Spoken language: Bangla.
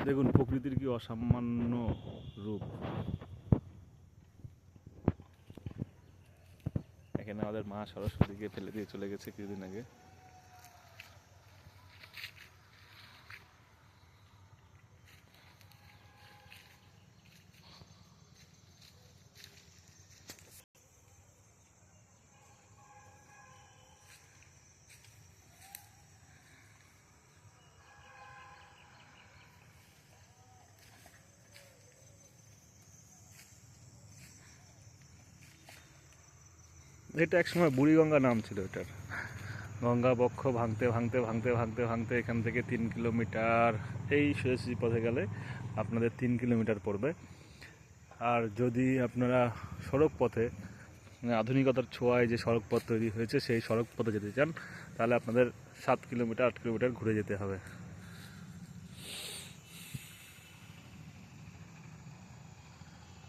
দেখুন প্রকৃতির কি অসামান্য রূপ। এখানে আমাদের মা সরস্বতীকে ফেলে দিয়ে চলে গেছে কিছুদিন আগে। এটা একসময় বুড়িগঙ্গা নাম ছিল এটার। গঙ্গা বক্ষ ভাঙতে ভাঙতে ভাঙতে ভাঙতে ভাঙতে এখান থেকে 3 কিলোমিটার এই সোজাসুজি পথে গেলে আপনাদের 3 কিলোমিটার পড়বে। আর যদি আপনারা সড়ক পথে আধুনিকতার ছোঁয়ায় যে সড়ক পথ তৈরি হয়েছে সেই সড়ক পথে যেতে চান তাহলে আপনাদের 7 কিলোমিটার 8 কিলোমিটার ঘুরে যেতে হবে।